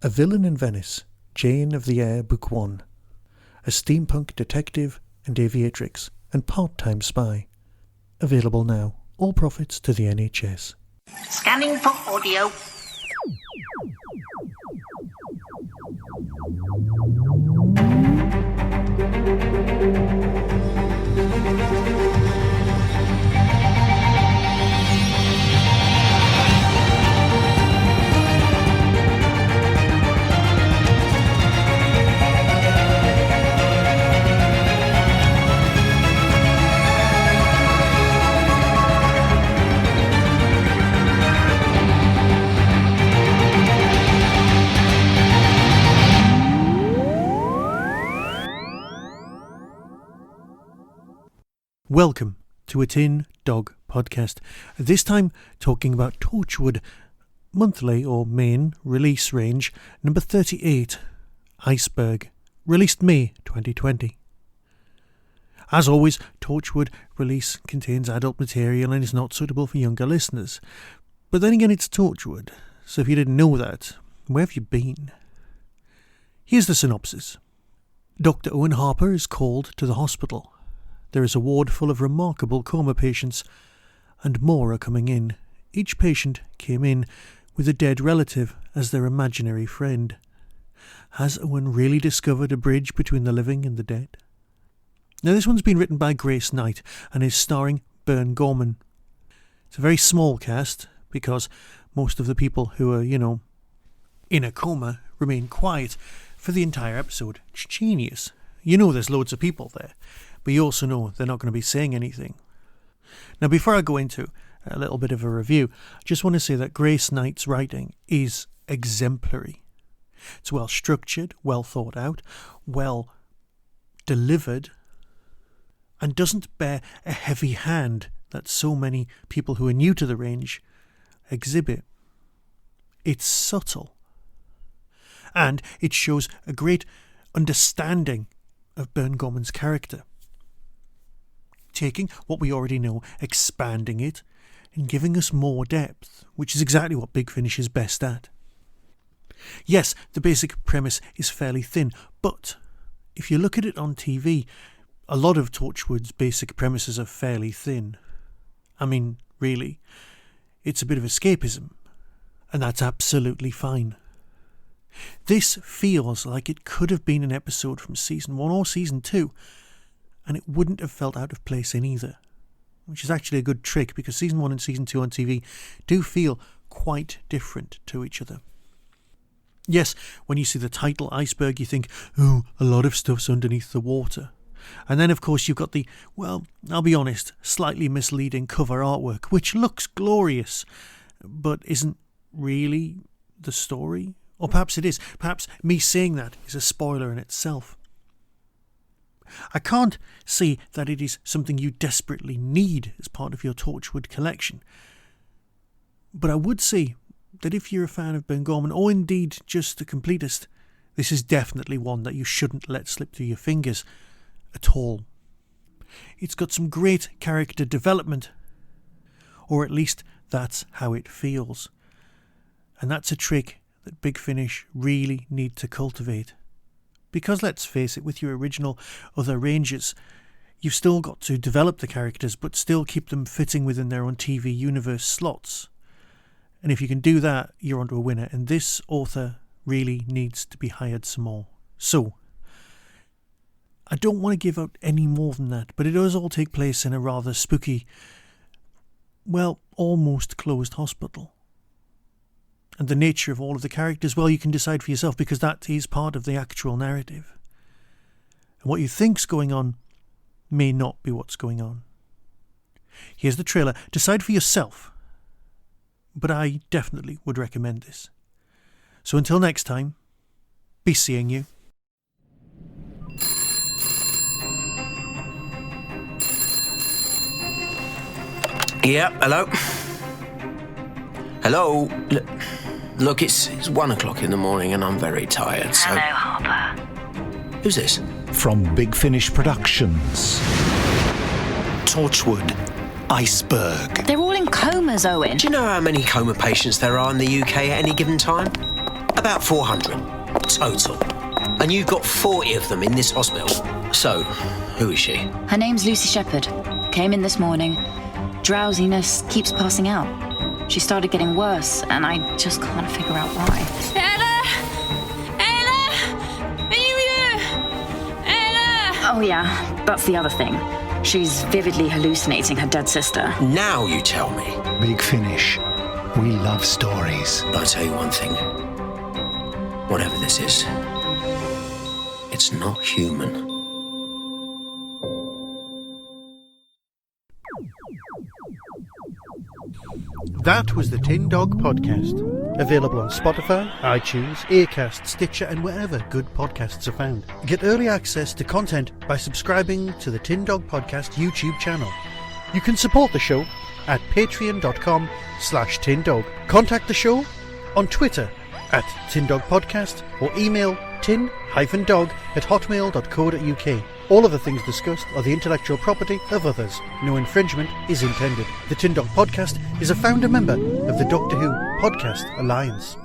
A Villain in Venice, Jane of the Air, Book 1. A steampunk detective and aviatrix and part-time spy. Available now. All profits to the NHS. Scanning for audio. Welcome to a Tin Dog podcast. This time talking about Torchwood, monthly or main release range number 38, Iceberg, released May 2020. As always, Torchwood release contains adult material and is not suitable for younger listeners. But then again, it's Torchwood, so if you didn't know that, where have you been? Here's the synopsis. Dr. Owen Harper is called to the hospital. There is a ward full of remarkable coma patients, and more are coming in. Each patient came in with a dead relative as their imaginary friend. Has Owen really discovered a bridge between the living and the dead? Now, this one's been written by Grace Knight and is starring Bern Gorman. It's a very small cast because most of the people who are, in a coma remain quiet for the entire episode. It's genius. You know there's loads of people there, but you also know they're not going to be saying anything. Now, before I go into a little bit of a review, I just want to say that Grace Knight's writing is exemplary. It's well structured, well thought out, well delivered, and doesn't bear a heavy hand that so many people who are new to the range exhibit. It's subtle, and it shows a great understanding of Bern Gorman's character. Taking what we already know, expanding it, and giving us more depth, which is exactly what Big Finish is best at. Yes, the basic premise is fairly thin, but if you look at it on TV, a lot of Torchwood's basic premises are fairly thin. I mean, really, it's a bit of escapism, and that's absolutely fine. This feels like it could have been an episode from Season 1 or Season 2, and it wouldn't have felt out of place in either, which is actually a good trick because Season 1 and Season 2 on TV do feel quite different to each other. Yes, when you see the title Iceberg, you think, oh, a lot of stuff's underneath the water. And then, of course, you've got the, well, I'll be honest, slightly misleading cover artwork, which looks glorious, but isn't really the story. Or perhaps it is. Perhaps me saying that is a spoiler in itself. I can't see that it is something you desperately need as part of your Torchwood collection. But I would say that if you're a fan of Bern Gorman, or indeed just a completist, this is definitely one that you shouldn't let slip through your fingers at all. It's got some great character development, or at least that's how it feels. And that's a trick that Big Finish really need to cultivate. Because let's face it, with your original other ranges, you've still got to develop the characters but still keep them fitting within their own TV universe slots. And if you can do that, you're onto a winner. And this author really needs to be hired some more. So, I don't want to give out any more than that, but it does all take place in a rather spooky, well, almost closed hospital. And the nature of all of the characters, well, you can decide for yourself because that is part of the actual narrative. And what you think's going on may not be what's going on. Here's the trailer. Decide for yourself. But I definitely would recommend this. So until next time, be seeing you. Yeah, hello? Hello? Look, it's 1 o'clock in the morning and I'm very tired, so... Hello, Harper. Who's this? From Big Finish Productions. Torchwood, Iceberg. They're all in comas, Owen. Do you know how many coma patients there are in the UK at any given time? About 400 total. And you've got 40 of them in this hospital. So, who is she? Her name's Lucy Shepherd. Came in this morning. Drowsiness, keeps passing out. She started getting worse, and I just can't figure out why. Ella! Are you here? Ella! Oh yeah, that's the other thing. She's vividly hallucinating her dead sister. Now you tell me. Big Finish. We love stories. I'll tell you one thing. Whatever this is, it's not human. That was the Tin Dog Podcast. Available on Spotify, iTunes, Acast, Stitcher, and wherever good podcasts are found. Get early access to content by subscribing to the Tin Dog Podcast YouTube channel. You can support the show at patreon.com/tindog. Contact the show on Twitter at tindogpodcast or email tin-dog@hotmail.co.uk. All of the things discussed are the intellectual property of others. No infringement is intended. The Tin Dog Podcast is a founder member of the Doctor Who Podcast Alliance.